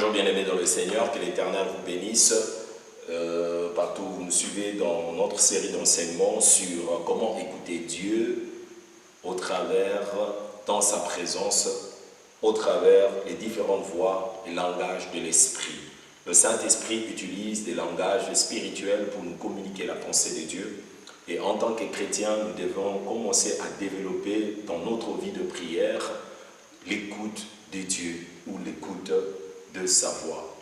Bonjour bien-aimés dans le Seigneur, que l'Éternel vous bénisse partout où vous nous suivez dans notre série d'enseignements sur comment écouter Dieu au travers, dans sa présence, au travers les différentes voies et langages de l'Esprit. Le Saint-Esprit utilise des langages spirituels pour nous communiquer la pensée de Dieu. Et en tant que chrétiens, nous devons commencer à développer dans notre vie de prière l'écoute de Dieu ou l'écoute de sa voix.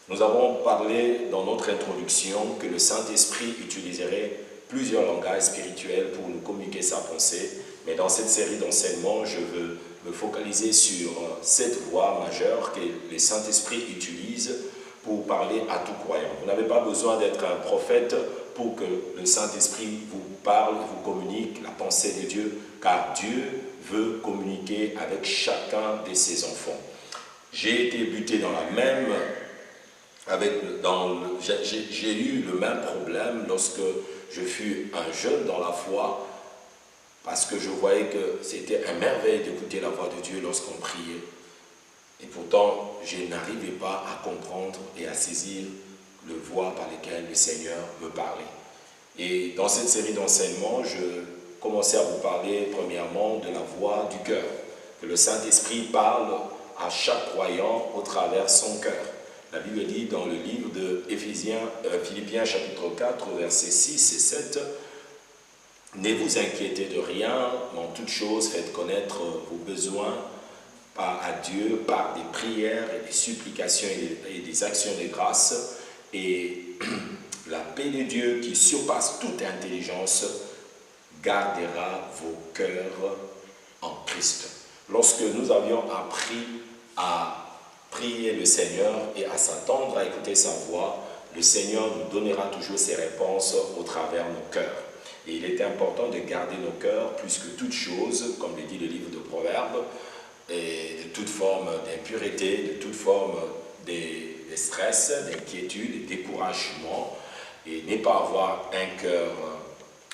Nous avons parlé dans notre introduction que le Saint-Esprit utiliserait plusieurs langages spirituels pour nous communiquer sa pensée, mais dans cette série d'enseignements, je veux me focaliser sur cette voix majeure que le Saint-Esprit utilise pour parler à tout croyant. Vous n'avez pas besoin d'être un prophète pour que le Saint-Esprit vous parle et vous communique la pensée de Dieu, car Dieu veut communiquer avec chacun de ses enfants. J'ai été buté dans la même... J'ai eu le même problème lorsque je fus un jeune dans la foi, parce que je voyais que c'était un merveille d'écouter la voix de Dieu lorsqu'on priait. Et pourtant, je n'arrivais pas à comprendre et à saisir les voix par lesquelles le Seigneur me parlait. Et dans cette série d'enseignements, je commençais à vous parler premièrement de la voix du cœur, que le Saint-Esprit parle à chaque croyant au travers son cœur. La Bible dit dans le livre de Philippiens chapitre 4, versets 6 et 7, « Ne vous inquiétez de rien, en toute chose faites connaître vos besoins à Dieu par des prières et des supplications et des actions de grâce, et la paix de Dieu qui surpasse toute intelligence gardera vos cœurs en Christ. » Lorsque nous avions appris à prier le Seigneur et à s'attendre à écouter sa voix, le Seigneur nous donnera toujours ses réponses au travers de nos cœurs. Et il est important de garder nos cœurs plus que toute chose, comme le dit le livre de Proverbes, et de toute forme d'impureté, de toute forme de stress, d'inquiétude, de découragement, et ne pas avoir un cœur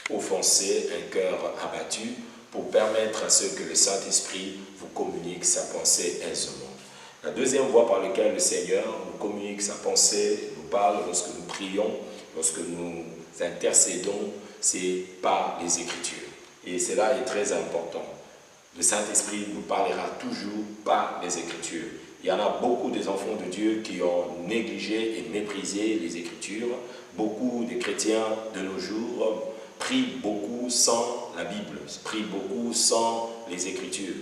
offensé, un cœur abattu, pour permettre à ce que le Saint-Esprit vous communique sa pensée aisément. La deuxième voie par laquelle le Seigneur nous communique sa pensée, nous parle lorsque nous prions, lorsque nous intercédons, c'est par les Écritures. Et cela est très important. Le Saint-Esprit nous parlera toujours par les Écritures. Il y en a beaucoup des enfants de Dieu qui ont négligé et méprisé les Écritures. Beaucoup de chrétiens de nos jours prient beaucoup sans la Bible, prient beaucoup sans les Écritures.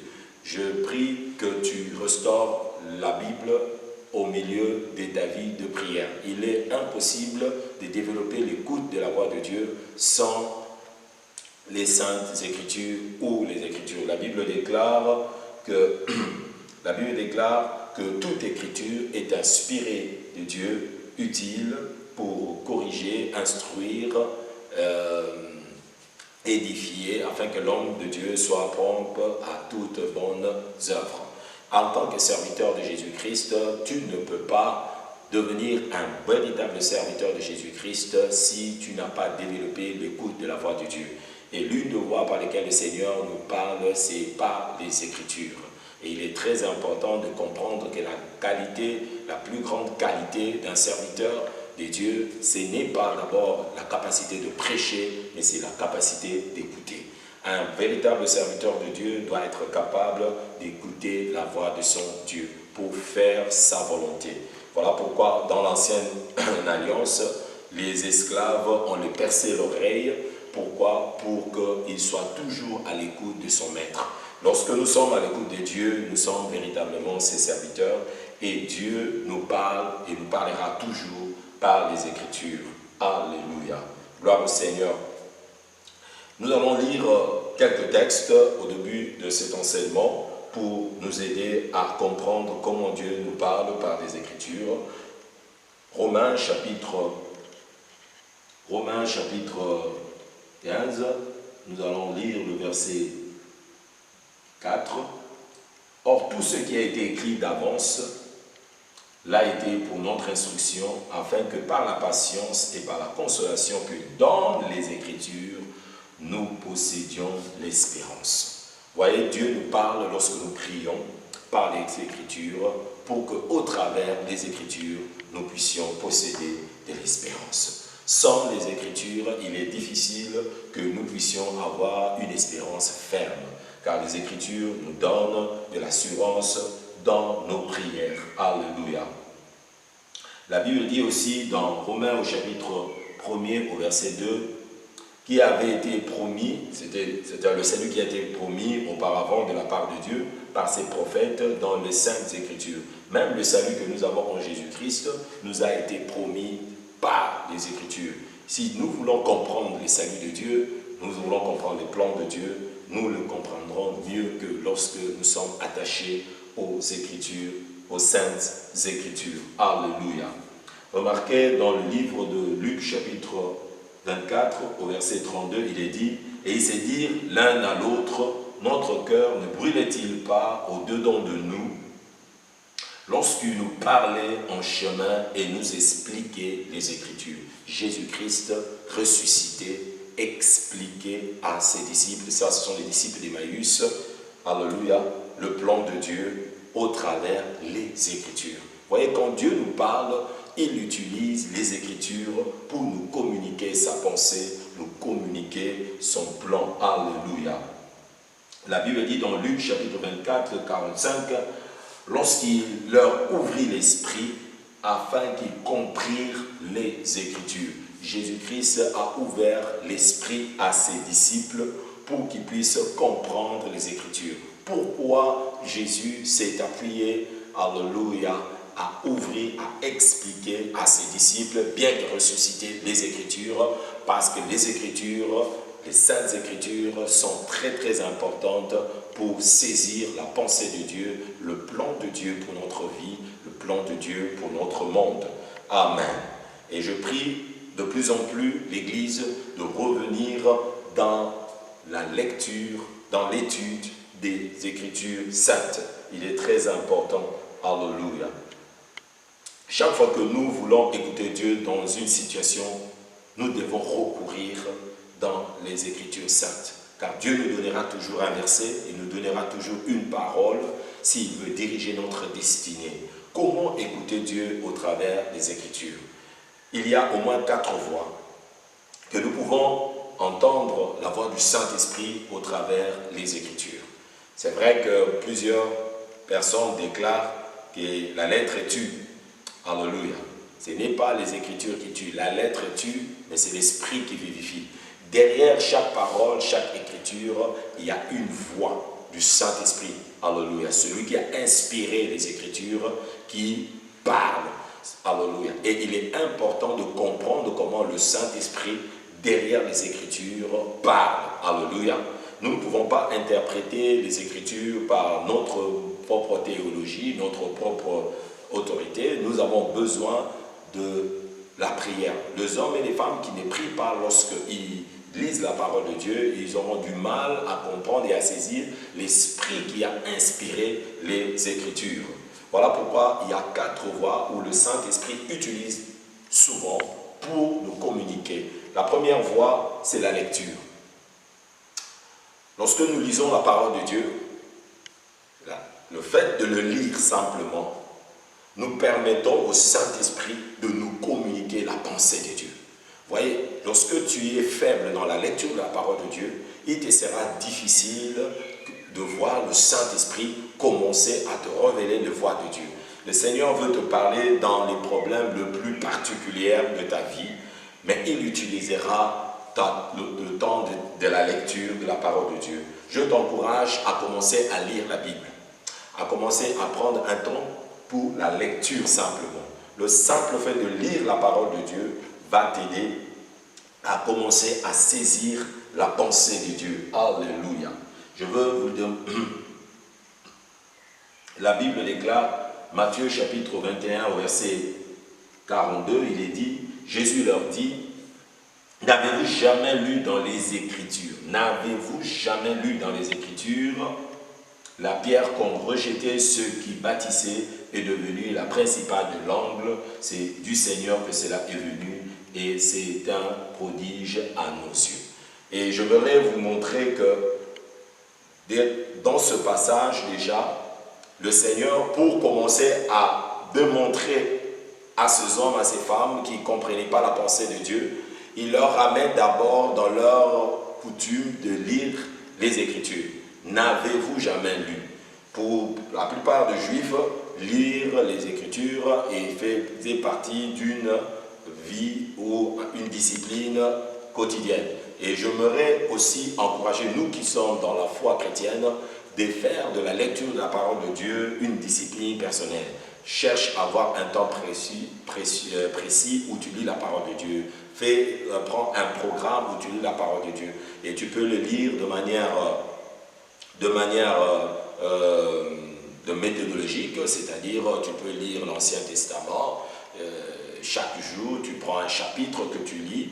Je prie que tu restaures la Bible au milieu de ta vie de prière. Il est impossible de développer l'écoute de la voix de Dieu sans les saintes Écritures ou les Écritures. La Bible déclare que toute Écriture est inspirée de Dieu, utile pour corriger, instruire, édifier, afin que l'homme de Dieu soit prompt à toutes bonnes œuvres. En tant que serviteur de Jésus-Christ, tu ne peux pas devenir un véritable serviteur de Jésus-Christ si tu n'as pas développé l'écoute de la voix de Dieu. Et l'une des voies par lesquelles le Seigneur nous parle, c'est par les Écritures. Et il est très important de comprendre que la plus grande qualité d'un serviteur de Dieu, ce n'est pas d'abord la capacité de prêcher, mais c'est la capacité d'écouter. Un véritable serviteur de Dieu doit être capable d'écouter la voix de son Dieu pour faire sa volonté. Voilà pourquoi dans l'ancienne alliance, les esclaves, on les perçait l'oreille. Pourquoi? Pour qu'il soit toujours à l'écoute de son maître. Lorsque nous sommes à l'écoute de Dieu, nous sommes véritablement ses serviteurs et Dieu nous parle et nous parlera toujours par les Écritures. Alléluia. Gloire au Seigneur. Nous allons lire quelques textes au début de cet enseignement pour nous aider à comprendre comment Dieu nous parle par les Écritures. Romains chapitre 15, nous allons lire le verset 4. « Or, tout ce qui a été écrit d'avance l'a été pour notre instruction, afin que par la patience et par la consolation que dans les Écritures, nous possédions l'espérance. » Voyez, Dieu nous parle lorsque nous prions par les Écritures pour qu'au travers des Écritures, nous puissions posséder de l'espérance. Sans les Écritures, il est difficile que nous puissions avoir une espérance ferme, car les Écritures nous donnent de l'assurance dans nos prières. Alléluia. La Bible dit aussi dans Romains au chapitre 1er au verset 2, qui avait été promis, c'était le salut qui a été promis auparavant de la part de Dieu par ses prophètes dans les Saintes Écritures. Même le salut que nous avons en Jésus-Christ nous a été promis par les Écritures. Si nous voulons comprendre les saluts de Dieu, nous voulons comprendre les plans de Dieu, nous le comprendrons mieux que lorsque nous sommes attachés aux Écritures, aux Saintes Écritures. Alléluia. Remarquez dans le livre de Luc chapitre 24 au verset 32, il est dit, et ils se dirent l'un à l'autre, notre cœur ne brûlait-il pas au-dedans de nous lorsqu'il nous parlait en chemin et nous expliquait les Écritures. Jésus-Christ ressuscité, expliqué à ses disciples, ça ce sont les disciples d'Emmaüs, alléluia, le plan de Dieu au travers les Écritures. Vous voyez, quand Dieu nous parle, il utilise les Écritures pour nous communiquer sa pensée, nous communiquer son plan. Alléluia. La Bible dit dans Luc chapitre 24, 45, lorsqu'il leur ouvrit l'esprit afin qu'ils comprirent les Écritures. Jésus-Christ a ouvert l'esprit à ses disciples pour qu'ils puissent comprendre les Écritures. Pourquoi Jésus s'est appuyé, alléluia, à ouvrir, à expliquer à ses disciples, bien que ressusciter les Écritures, parce que les Écritures, les Saintes Écritures sont très très importantes pour saisir la pensée de Dieu, le plan de Dieu pour notre vie, le plan de Dieu pour notre monde. Amen. Et je prie de plus en plus l'Église de revenir dans la lecture, dans l'étude des Écritures saintes. Il est très important. Alléluia. Chaque fois que nous voulons écouter Dieu dans une situation, nous devons recourir dans les Écritures saintes. Car Dieu nous donnera toujours un verset, il nous donnera toujours une parole s'il veut diriger notre destinée. Comment écouter Dieu au travers des Écritures? Il y a au moins 4 voies que nous pouvons entendre la voix du Saint-Esprit au travers des Écritures. C'est vrai que plusieurs personnes déclarent que la lettre tue. Alléluia. Ce n'est pas les Écritures qui tuent. La lettre tue, mais c'est l'Esprit qui vivifie. Derrière chaque parole, chaque Écriture, il y a une voix du Saint-Esprit. Alléluia. Celui qui a inspiré les Écritures, qui parle. Alléluia. Et il est important de comprendre comment le Saint-Esprit, derrière les Écritures, parle. Alléluia. Nous ne pouvons pas interpréter les Écritures par notre propre théologie, notre propre autorité. Nous avons besoin de la prière. Les hommes et les femmes qui ne prient pas lorsqu'ils lisent la parole de Dieu, ils auront du mal à comprendre et à saisir l'Esprit qui a inspiré les Écritures. Voilà pourquoi il y a 4 voies où le Saint-Esprit utilise souvent pour nous communiquer. La première voie, c'est la lecture. Lorsque nous lisons la parole de Dieu, le fait de le lire simplement, nous permettons au Saint-Esprit de nous communiquer la pensée de Dieu. Vous voyez, lorsque tu es faible dans la lecture de la parole de Dieu, il te sera difficile de voir le Saint-Esprit commencer à te révéler les voies de Dieu. Le Seigneur veut te parler dans les problèmes les plus particuliers de ta vie, mais il utilisera le temps de la lecture de la parole de Dieu. Je t'encourage à commencer à lire la Bible, à commencer à prendre un temps pour la lecture simplement. Le simple fait de lire la parole de Dieu va t'aider à commencer à saisir la pensée de Dieu. Alléluia. Je veux vous dire, la Bible déclare, Matthieu chapitre 21 au verset 42, il est dit, Jésus leur dit, n'avez-vous jamais lu dans les Écritures, n'avez-vous jamais lu dans les Écritures, la pierre qu'ont rejeté ceux qui bâtissaient est devenue la principale de l'angle, c'est du Seigneur que cela est venu et c'est un prodige à nos yeux. Et je voudrais vous montrer que dans ce passage déjà, le Seigneur, pour commencer à démontrer à ces hommes, à ces femmes qui ne comprenaient pas la pensée de Dieu, il leur ramène d'abord dans leur coutume de lire les Écritures. N'avez-vous jamais lu? Pour la plupart des Juifs, lire les Écritures faisait partie d'une vie ou une discipline quotidienne. Et j'aimerais aussi encourager nous qui sommes dans la foi chrétienne de faire de la lecture de la parole de Dieu une discipline personnelle. Cherche à avoir un temps précis où tu lis la parole de Dieu. Prends un programme où tu lis la parole de Dieu. Et tu peux le lire de manière méthodologique, c'est-à-dire tu peux lire l'Ancien Testament. Chaque jour, tu prends un chapitre que tu lis.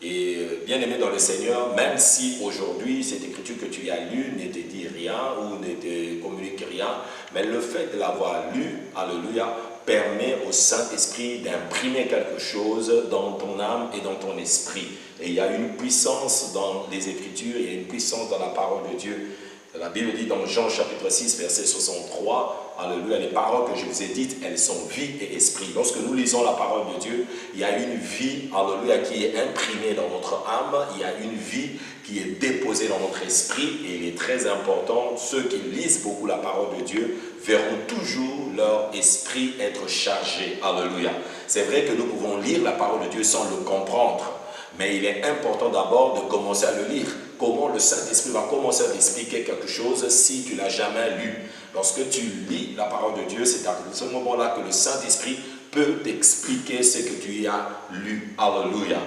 Et bien aimé dans le Seigneur, même si aujourd'hui cette écriture que tu as lue ne te dit rien ou ne te communique rien, mais le fait de l'avoir lu, alléluia, permet au Saint-Esprit d'imprimer quelque chose dans ton âme et dans ton esprit. Et il y a une puissance dans les Écritures, il y a une puissance dans la parole de Dieu. La Bible dit dans Jean chapitre 6, verset 63, alléluia, les paroles que je vous ai dites, elles sont vie et esprit. Lorsque nous lisons la parole de Dieu, il y a une vie, alléluia, qui est imprimée dans notre âme, il y a une vie qui est déposée dans notre esprit, et il est très important, ceux qui lisent beaucoup la parole de Dieu verront toujours leur esprit être chargé, alléluia. C'est vrai que nous pouvons lire la parole de Dieu sans le comprendre, mais il est important d'abord de commencer à le lire. Comment le Saint-Esprit va commencer à t'expliquer quelque chose si tu ne l'as jamais lu. Lorsque tu lis la parole de Dieu, c'est à ce moment-là que le Saint-Esprit peut t'expliquer ce que tu as lu. Alléluia.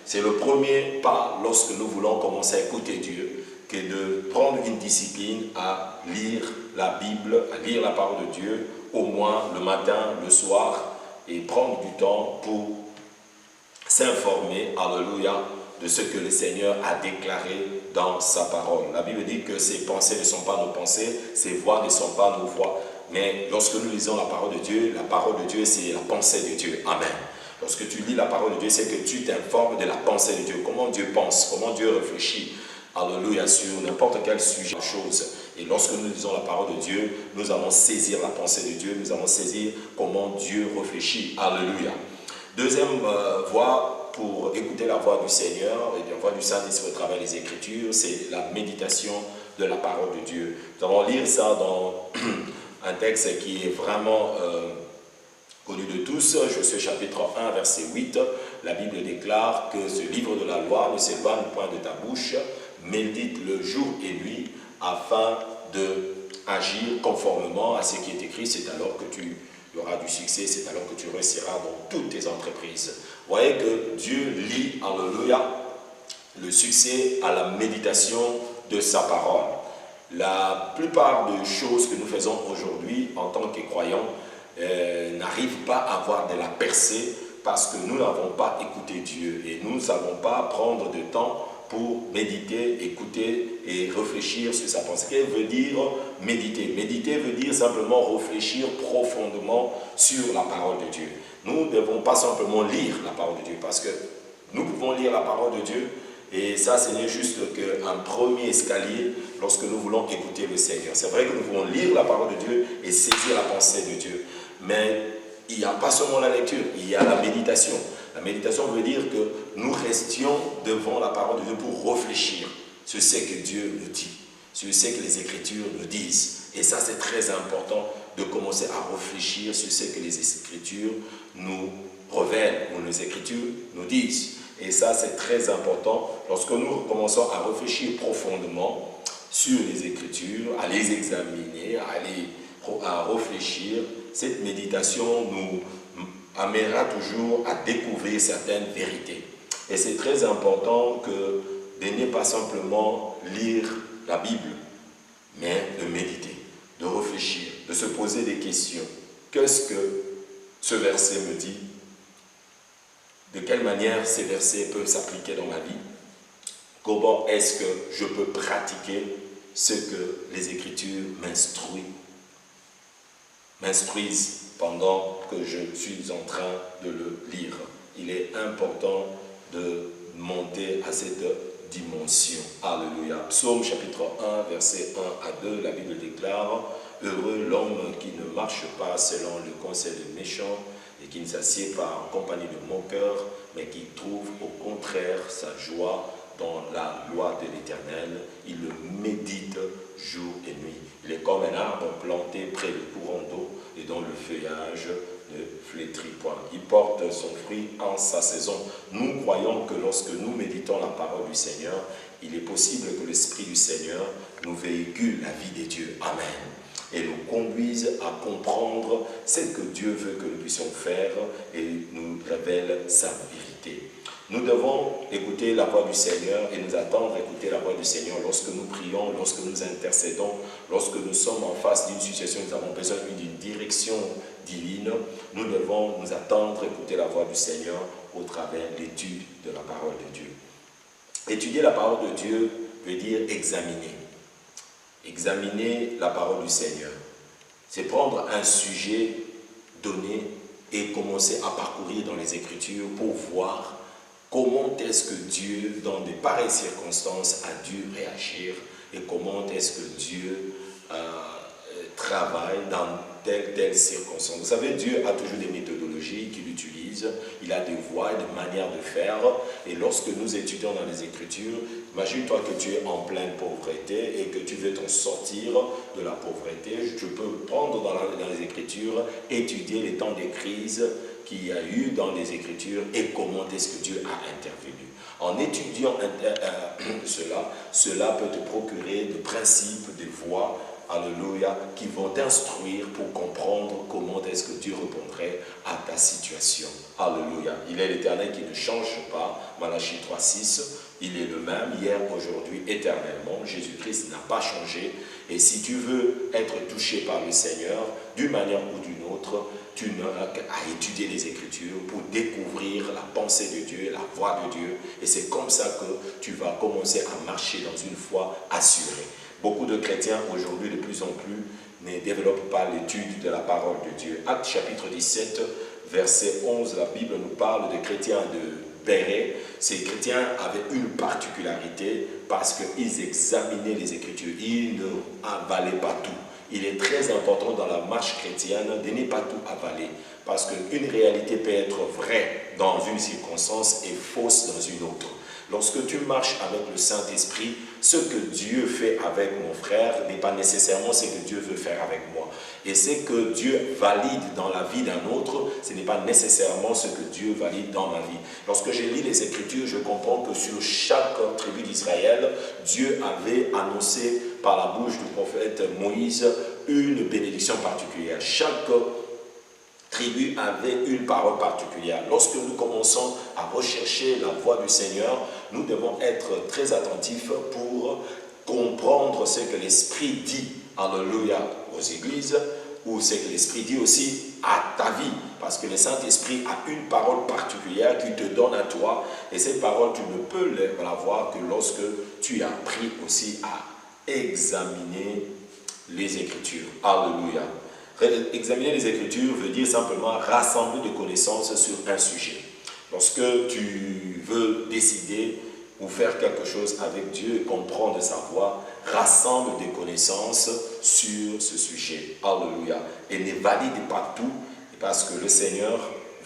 C'est le premier pas lorsque nous voulons commencer à écouter Dieu, que de prendre une discipline à lire la Bible, à lire la parole de Dieu, au moins le matin, le soir, et prendre du temps pour s'informer, alléluia, de ce que le Seigneur a déclaré dans sa parole. La Bible dit que ses pensées ne sont pas nos pensées, ses voix ne sont pas nos voix. Mais lorsque nous lisons la parole de Dieu c'est la pensée de Dieu. Amen. Lorsque tu lis la parole de Dieu, c'est que tu t'informes de la pensée de Dieu. Comment Dieu pense, comment Dieu réfléchit. Alléluia, sur n'importe quel sujet, chose. Et lorsque nous lisons la parole de Dieu, nous allons saisir la pensée de Dieu, nous allons saisir comment Dieu réfléchit. Alléluia. Deuxième voie pour écouter la voix du Seigneur et la voix du Saint-Esprit au travers des Écritures, c'est la méditation de la parole de Dieu. Nous allons lire ça dans un texte qui est vraiment connu de tous. Josué chapitre 1, verset 8. La Bible déclare que ce livre de la loi ne s'éloigne point de ta bouche, médite-le jour et nuit afin d'agir conformément à ce qui est écrit. C'est alors que tu auras du succès, c'est alors que tu réussiras dans toutes tes entreprises. Vous voyez que Dieu lie, alléluia, le succès à la méditation de sa parole. La plupart des choses que nous faisons aujourd'hui en tant que croyants n'arrivent pas à avoir de la percée parce que nous n'avons pas écouté Dieu et nous ne savons pas prendre de temps pour méditer, écouter et réfléchir sur sa pensée. Qu'est-ce que veut dire méditer? Méditer veut dire simplement réfléchir profondément sur la parole de Dieu. Nous ne devons pas simplement lire la parole de Dieu parce que nous pouvons lire la parole de Dieu et ça, ce n'est juste qu'un premier escalier lorsque nous voulons écouter le Seigneur. C'est vrai que nous pouvons lire la parole de Dieu et saisir la pensée de Dieu, mais il n'y a pas seulement la lecture, il y a la méditation. La méditation veut dire que nous restions devant la parole de Dieu pour réfléchir sur ce que Dieu nous dit, sur ce que les Écritures nous disent. Et ça, c'est très important de commencer à réfléchir sur ce que les Écritures nous révèlent ou les Écritures nous disent. Et ça, c'est très important lorsque nous commençons à réfléchir profondément sur les Écritures, à les examiner, à réfléchir. Cette méditation nous amènera toujours à découvrir certaines vérités. Et c'est très important que de ne pas simplement lire la Bible, mais de méditer, de réfléchir, de se poser des questions. Qu'est-ce que ce verset me dit? De quelle manière ces versets peuvent s'appliquer dans ma vie? Comment est-ce que je peux pratiquer ce que les Écritures m'instruisent pendant que je suis en train de le lire? Il est important de monter à cette dimension. Alléluia. Psaume chapitre 1, verset 1 à 2, la Bible déclare « Heureux l'homme qui ne marche pas selon le conseil des méchants et qui ne s'assied pas en compagnie de moqueurs, mais qui trouve au contraire sa joie dans la loi de l'Éternel. Il le médite jour et nuit. Il est comme un arbre planté près du courant d'eau et dont le feuillage ne flétrit point. Il porte son fruit en sa saison. » Nous croyons que lorsque nous méditons la parole du Seigneur, il est possible que l'Esprit du Seigneur nous véhicule la vie des dieux. Amen. Et nous conduise à comprendre ce que Dieu veut que nous puissions faire et nous révèle sa vérité. Nous devons écouter la voix du Seigneur et nous attendre à écouter la voix du Seigneur lorsque nous prions, lorsque nous intercédons, lorsque nous sommes en face d'une situation, nous avons besoin d'une direction divine. Nous devons nous attendre à écouter la voix du Seigneur au travers de l'étude de la parole de Dieu. Étudier la parole de Dieu veut dire examiner. Examiner la parole du Seigneur. C'est prendre un sujet donné et commencer à parcourir dans les Écritures pour voir comment est-ce que Dieu, dans de pareilles circonstances, a dû réagir et comment est-ce que Dieu travaille dans telle circonstance. Vous savez, Dieu a toujours des méthodologies qu'il utilise, il a des voies, des manières de faire. Et lorsque nous étudions dans les Écritures, imagine-toi que tu es en pleine pauvreté et que tu veux t'en sortir de la pauvreté. Tu peux prendre dans les Écritures, étudier les temps des crises qu'il y a eu dans les Écritures et comment est-ce que Dieu a intervenu. En étudiant cela peut te procurer des principes, des voies, alléluia, qui vont t'instruire pour comprendre comment est-ce que Dieu répondrait à ta situation. Alléluia. Il est l'Éternel qui ne change pas. Malachie 3,6. Il est le même hier, aujourd'hui, éternellement. Jésus-Christ n'a pas changé. Et si tu veux être touché par le Seigneur, d'une manière ou d'une autre, tu n'auras qu'à étudier les Écritures pour découvrir la pensée de Dieu, la voix de Dieu. Et c'est comme ça que tu vas commencer à marcher dans une foi assurée. Beaucoup de chrétiens aujourd'hui, de plus en plus, ne développent pas l'étude de la parole de Dieu. Actes chapitre 17, verset 11, la Bible nous parle des chrétiens de Bérée. Ces chrétiens avaient une particularité parce qu'ils examinaient les Écritures. Ils ne avalaient pas tout. Il est très important dans la marche chrétienne de ne pas tout avaler. Parce qu'une réalité peut être vraie dans une circonstance et fausse dans une autre. Lorsque tu marches avec le Saint-Esprit, ce que Dieu fait avec mon frère n'est pas nécessairement ce que Dieu veut faire avec moi. Et ce que Dieu valide dans la vie d'un autre, ce n'est pas nécessairement ce que Dieu valide dans ma vie. Lorsque je lis les Écritures, je comprends que sur chaque tribu d'Israël, Dieu avait annoncé par la bouche du prophète Moïse une bénédiction particulière. Chaque tribu avait une parole particulière. Lorsque nous commençons à rechercher la voix du Seigneur, nous devons être très attentifs pour comprendre ce que l'Esprit dit, alléluia, aux églises, ou ce que l'Esprit dit aussi à ta vie. Parce que le Saint-Esprit a une parole particulière qu'il te donne à toi, et cette parole, tu ne peux l'avoir que lorsque tu as appris aussi à examiner les Écritures. Alléluia. Examiner les Écritures veut dire simplement rassembler des connaissances sur un sujet. Lorsque tu veux décider ou faire quelque chose avec Dieu et comprendre sa voix, rassemble des connaissances sur ce sujet. Alléluia. Et ne valide pas tout parce que le Seigneur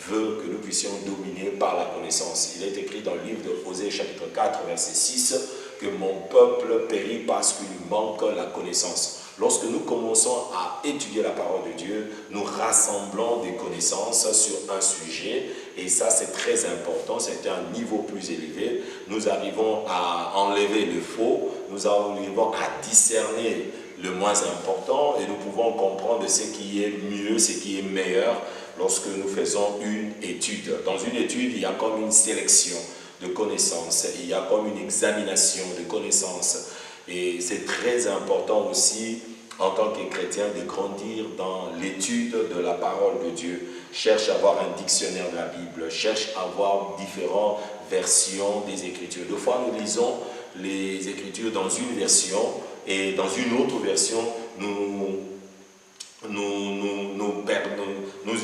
veut que nous puissions dominer par la connaissance. Il est écrit dans le livre de Osée chapitre 4 verset 6 que mon peuple périt parce qu'il manque la connaissance. Lorsque nous commençons à étudier la parole de Dieu, nous rassemblons des connaissances sur un sujet et ça c'est très important, c'est un niveau plus élevé. Nous arrivons à enlever le faux, nous arrivons à discerner le moins important et nous pouvons comprendre ce qui est mieux, ce qui est meilleur lorsque nous faisons une étude. Dans une étude, il y a comme une sélection de connaissances, il y a comme une examination de connaissances. Et c'est très important aussi, en tant que chrétien, de grandir dans l'étude de la parole de Dieu. Cherche à avoir un dictionnaire de la Bible, cherche à avoir différentes versions des Écritures. Des fois, nous lisons les Écritures dans une version et dans une autre version, nous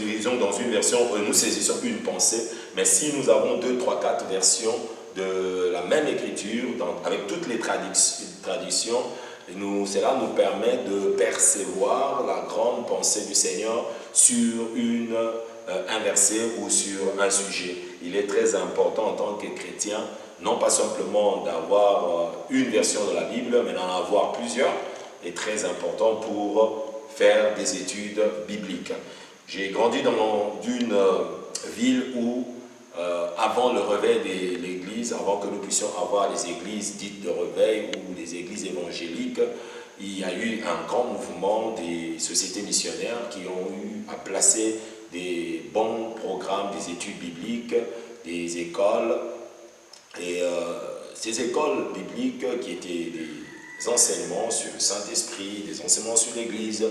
lisons dans une version, nous saisissons une pensée. Mais si nous avons 2, 3, 4 versions de la même écriture, avec toutes les traditions, cela nous permet de percevoir la grande pensée du Seigneur sur un verset ou sur un sujet. Il est très important en tant que chrétien, non pas simplement d'avoir une version de la Bible, mais d'en avoir plusieurs, est très important pour faire des études bibliques. J'ai grandi dans une ville où, avant le réveil de l'église, avant que nous puissions avoir les églises dites de réveil ou les églises évangéliques, il y a eu un grand mouvement des sociétés missionnaires qui ont eu à placer des bons programmes, des études bibliques, des écoles. Et ces écoles bibliques qui étaient des enseignements sur le Saint-Esprit, des enseignements sur l'Église,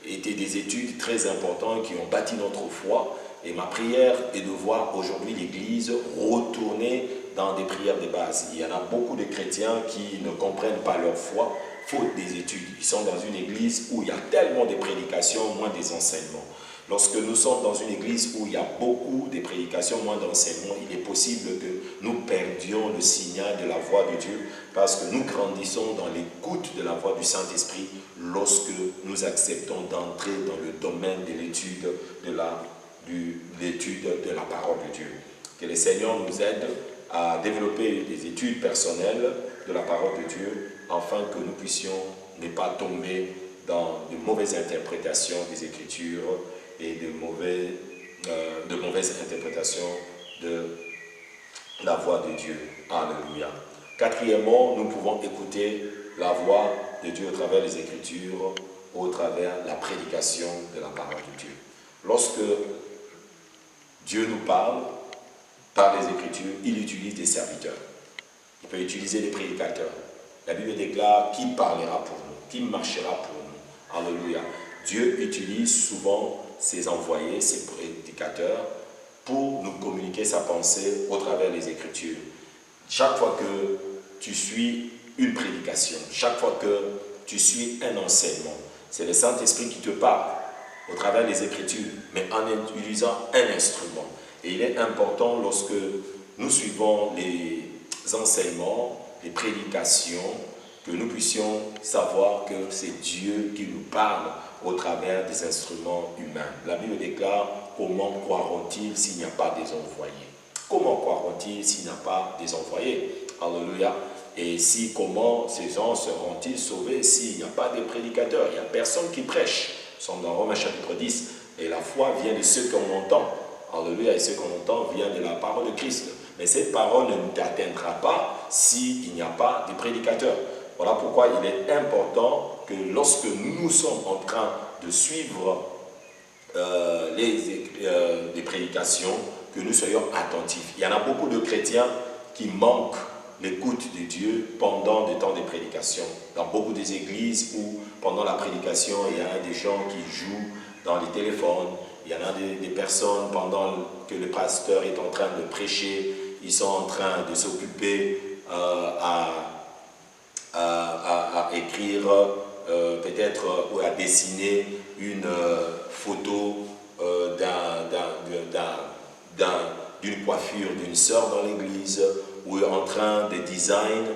étaient des études très importantes qui ont bâti notre foi. Et ma prière est de voir aujourd'hui l'Église retourner dans des prières de base. Il y en a beaucoup de chrétiens qui ne comprennent pas leur foi, faute des études. Ils sont dans une église où il y a tellement de prédications, moins des enseignements. Lorsque nous sommes dans une église où il y a beaucoup de prédications, moins d'enseignements, il est possible que nous perdions le signal de la voix de Dieu parce que nous grandissons dans l'écoute de la voix du Saint-Esprit lorsque nous acceptons d'entrer dans le domaine de l'étude de la parole de Dieu. Que le Seigneur nous aide à développer des études personnelles de la parole de Dieu afin que nous puissions ne pas tomber dans de mauvaises interprétations des Écritures et de mauvaises interprétations de la voix de Dieu. Alléluia. Quatrièmement, nous pouvons écouter la voix de Dieu au travers des Écritures, au travers la prédication de la parole de Dieu. Lorsque Dieu nous parle par les Écritures, il utilise des serviteurs. Il peut utiliser des prédicateurs. La Bible déclare qui parlera pour nous, qui marchera pour nous. Alléluia. Dieu utilise souvent ses envoyés, ses prédicateurs, pour nous communiquer sa pensée au travers des Écritures. Chaque fois que tu suis une prédication, chaque fois que tu suis un enseignement, c'est le Saint-Esprit qui te parle au travers des Écritures, mais en utilisant un instrument. Et il est important lorsque nous suivons les enseignements, les prédications, que nous puissions savoir que c'est Dieu qui nous parle au travers des instruments humains. La Bible déclare « Comment croiront-ils s'il n'y a pas des envoyés ?» Comment croiront-ils s'il n'y a pas des envoyés? Alléluia. Et comment ces gens seront-ils sauvés s'il n'y a pas de prédicateurs? Il n'y a personne qui prêche. Nous sommes dans Romains chapitre 10. Et la foi vient de ceux qu'on entend. Alléluia. Et ce qu'on entend vient de la parole de Christ. Mais cette parole ne nous atteindra pas s'il n'y a pas de prédicateurs. Voilà pourquoi il est important que lorsque nous sommes en train de suivre les prédications, que nous soyons attentifs. Il y en a beaucoup de chrétiens qui manquent l'écoute de Dieu pendant des temps de prédication. Dans beaucoup des églises où pendant la prédication, il y a des gens qui jouent dans les téléphones, il y en a des personnes pendant que le pasteur est en train de prêcher, ils sont en train de s'occuper à écrire peut-être ou à dessiner une photo d'une coiffure d'une sœur dans l'église, ou en train de design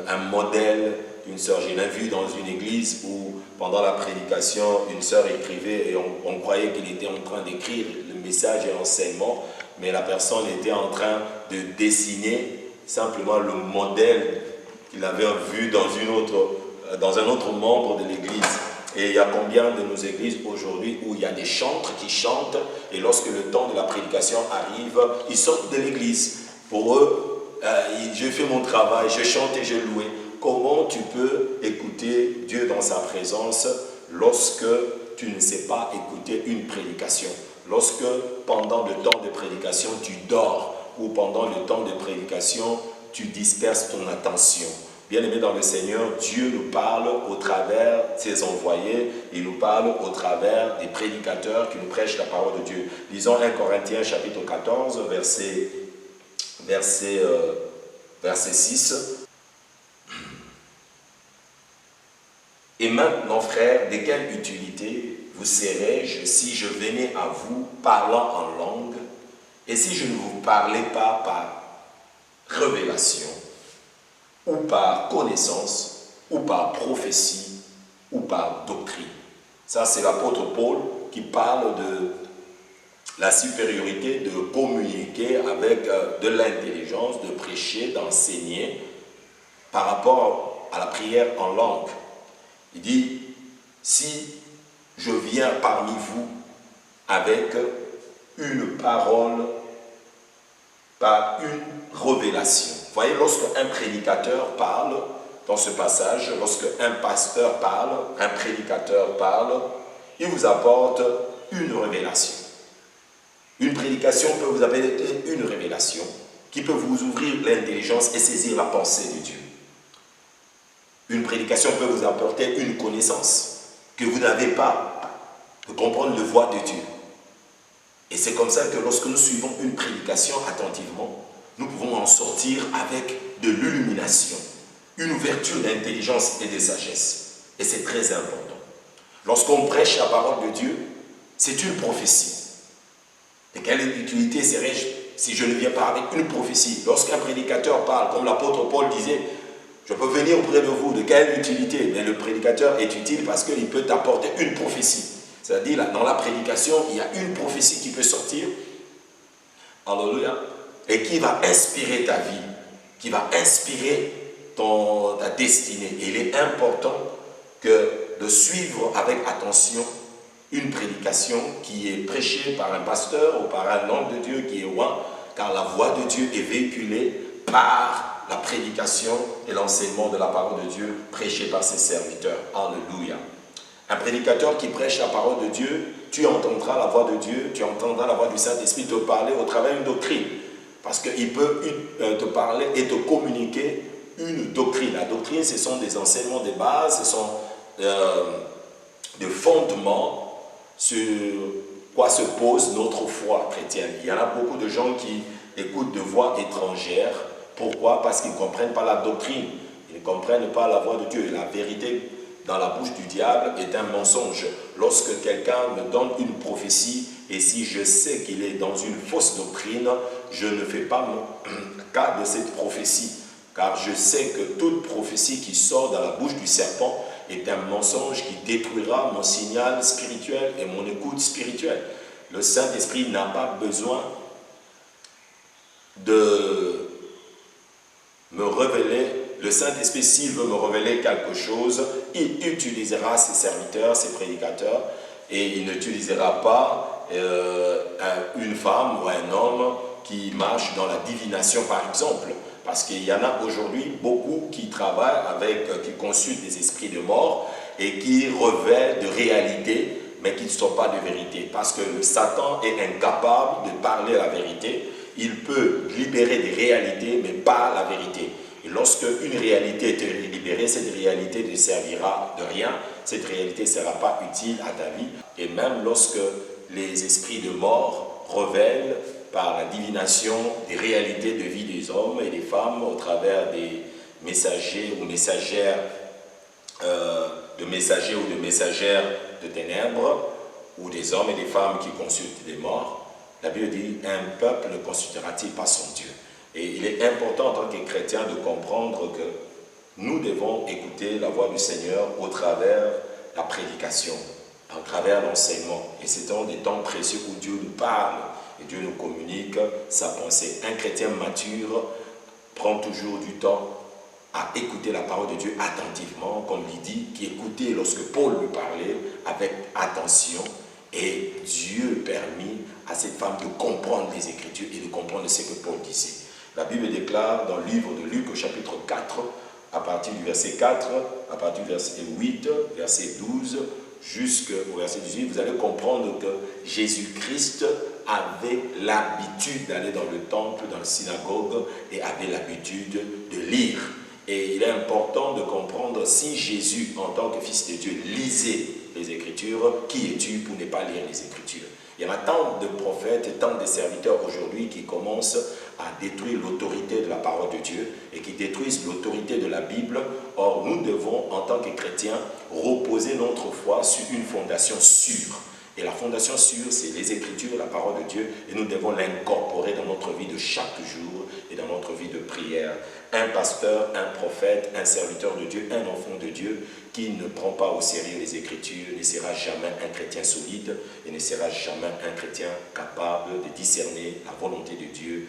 un modèle d'une sœur. J'ai vu dans une église où pendant la prédication, une sœur écrivait et on croyait qu'il était en train d'écrire le message et l'enseignement, mais la personne était en train de dessiner simplement le modèle qu'il avait vu dans un autre membre de l'église. Et il y a combien de nos églises aujourd'hui où il y a des chantres qui chantent et lorsque le temps de la prédication arrive, ils sortent de l'église. Pour eux, je fais mon travail, je chante et je loue. Comment tu peux écouter Dieu dans sa présence lorsque tu ne sais pas écouter une prédication? Lorsque pendant le temps de prédication, tu dors ou pendant le temps de prédication, tu disperses ton attention. Bien-aimés dans le Seigneur, Dieu nous parle au travers de ses envoyés, il nous parle au travers des prédicateurs qui nous prêchent la parole de Dieu. Lisons 1 Corinthiens chapitre 14, verset 6. Et maintenant, frères, de quelle utilité vous serais-je si je venais à vous parlant en langue, et si je ne vous parlais pas par révélation, ou par connaissance, ou par prophétie, ou par doctrine. Ça, c'est l'apôtre Paul qui parle de la supériorité de communiquer avec de l'intelligence, de prêcher, d'enseigner par rapport à la prière en langue. Il dit, si je viens parmi vous avec une parole, par une révélation. Vous voyez, lorsque un prédicateur parle, dans ce passage, lorsque un pasteur parle, un prédicateur parle, il vous apporte une révélation. Une prédication peut vous apporter une révélation qui peut vous ouvrir l'intelligence et saisir la pensée de Dieu. Une prédication peut vous apporter une connaissance que vous n'avez pas, de comprendre la voix de Dieu. Et c'est comme ça que lorsque nous suivons une prédication attentivement, nous pouvons en sortir avec de l'illumination, une ouverture d'intelligence et de sagesse. Et c'est très important. Lorsqu'on prêche la parole de Dieu, c'est une prophétie. Et quelle utilité serait-je si je ne viens pas avec une prophétie? Lorsqu'un prédicateur parle, comme l'apôtre Paul disait, je peux venir auprès de vous, de quelle utilité? Mais le prédicateur est utile parce qu'il peut t'apporter une prophétie. C'est-à-dire, dans la prédication, il y a une prophétie qui peut sortir, alléluia, et qui va inspirer ta vie, qui va inspirer ta destinée. Et il est important de suivre avec attention une prédication qui est prêchée par un pasteur ou par un homme de Dieu qui est roi, car la voix de Dieu est véhiculée par la prédication et l'enseignement de la parole de Dieu prêchée par ses serviteurs. Alléluia. Un prédicateur qui prêche la parole de Dieu, tu entendras la voix de Dieu, tu entendras la voix du Saint-Esprit te parler au travers d'une doctrine. Parce qu'il peut te parler et te communiquer une doctrine. La doctrine, ce sont des enseignements de base, ce sont des fondements sur quoi se pose notre foi chrétienne. Il y en a beaucoup de gens qui écoutent de voix étrangères. Pourquoi? Parce qu'ils ne comprennent pas la doctrine. Ils ne comprennent pas la voix de Dieu. La vérité dans la bouche du diable est un mensonge. Lorsque quelqu'un me donne une prophétie, et si je sais qu'il est dans une fausse doctrine, je ne fais pas cas de cette prophétie. Car je sais que toute prophétie qui sort dans la bouche du serpent est un mensonge qui détruira mon signal spirituel et mon écoute spirituelle. Le Saint-Esprit n'a pas besoin de me révéler. Le Saint-Esprit, s'il veut me révéler quelque chose, il utilisera ses serviteurs, ses prédicateurs, et il n'utilisera pas une femme ou un homme qui marche dans la divination, par exemple. Parce qu'il y en a aujourd'hui beaucoup qui travaillent qui consultent des esprits de mort et qui révèlent de réalités, mais qui ne sont pas de vérité. Parce que le Satan est incapable de parler la vérité. Il peut libérer des réalités, mais pas la vérité. Et lorsque une réalité est libérée, cette réalité ne servira de rien. Cette réalité ne sera pas utile à ta vie. Et même lorsque les esprits de mort révèlent par la divination des réalités de vie des hommes et des femmes au travers des messagers ou messagères de messagers ou de messagères de ténèbres ou des hommes et des femmes qui consultent des morts. La Bible dit, un peuple ne consultera-t-il pas son Dieu? Et il est important en tant que chrétien de comprendre que nous devons écouter la voix du Seigneur au travers la prédication, au travers l'enseignement. Et c'est dans des temps précieux où Dieu nous parle et Dieu nous communique sa pensée. Un chrétien mature prend toujours du temps à écouter la parole de Dieu attentivement, comme Lydie qui écoutait lorsque Paul lui parlait avec attention. Et Dieu permit à cette femme de comprendre les Écritures et de comprendre ce que Paul disait. La Bible déclare dans le livre de Luc au chapitre 4, à partir du verset 4, à partir du verset 8, verset 12, jusqu'au verset 18, vous allez comprendre que Jésus-Christ avait l'habitude d'aller dans le temple, dans la synagogue, et avait l'habitude de lire. Et il est important de comprendre, si Jésus, en tant que Fils de Dieu, lisait les Écritures, qui es-tu pour ne pas lire les Écritures? Il y en a tant de prophètes et tant de serviteurs aujourd'hui qui commencent à détruire l'autorité de la parole de Dieu et qui détruisent l'autorité de la Bible. Or, nous devons, en tant que chrétiens, reposer notre foi sur une fondation sûre. Et la fondation sûre, c'est les Écritures, la parole de Dieu, et nous devons l'incorporer dans notre vie de chaque jour et dans notre vie de prière. Un pasteur, un prophète, un serviteur de Dieu, un enfant de Dieu qui ne prend pas au sérieux les Écritures ne sera jamais un chrétien solide et ne sera jamais un chrétien capable de discerner la volonté de Dieu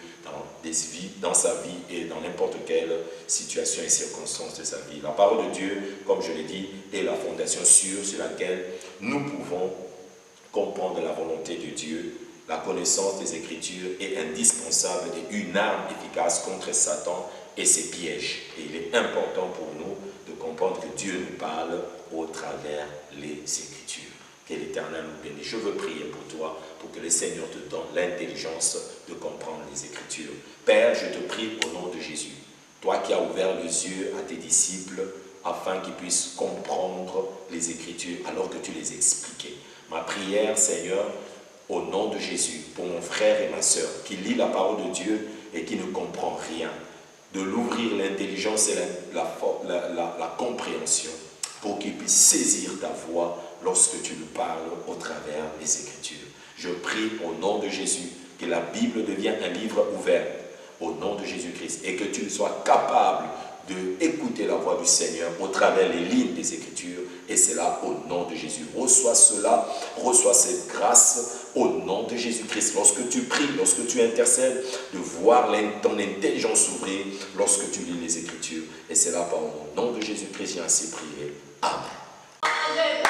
dans sa vie et dans n'importe quelle situation et circonstance de sa vie. La parole de Dieu, comme je l'ai dit, est la fondation sûre sur laquelle nous pouvons comprendre la volonté de Dieu. La connaissance des Écritures est indispensable et une arme efficace contre Satan et ses pièges. Et il est important pour nous de comprendre que Dieu nous parle au travers les Écritures. Que l'Éternel nous bénisse. Je veux prier pour toi, pour que le Seigneur te donne l'intelligence de comprendre les Écritures. Père, je te prie au nom de Jésus, toi qui as ouvert les yeux à tes disciples afin qu'ils puissent comprendre les Écritures alors que tu les expliquais. Ma prière, Seigneur, au nom de Jésus, pour mon frère et ma soeur qui lit la parole de Dieu et qui ne comprend rien, de l'ouvrir l'intelligence et la compréhension pour qu'il puisse saisir ta voix lorsque tu lui parles au travers des Écritures. Je prie au nom de Jésus que la Bible devienne un livre ouvert au nom de Jésus-Christ et que tu sois capable d'écouter la voix du Seigneur au travers les lignes des Écritures, et c'est là au nom de Jésus. Reçois cela, reçois cette grâce au nom de Jésus-Christ. Lorsque tu pries, lorsque tu intercèdes, de voir ton intelligence s'ouvrir lorsque tu lis les Écritures. Et c'est là par le nom de Jésus-Christ, j'ai ainsi prié. Amen.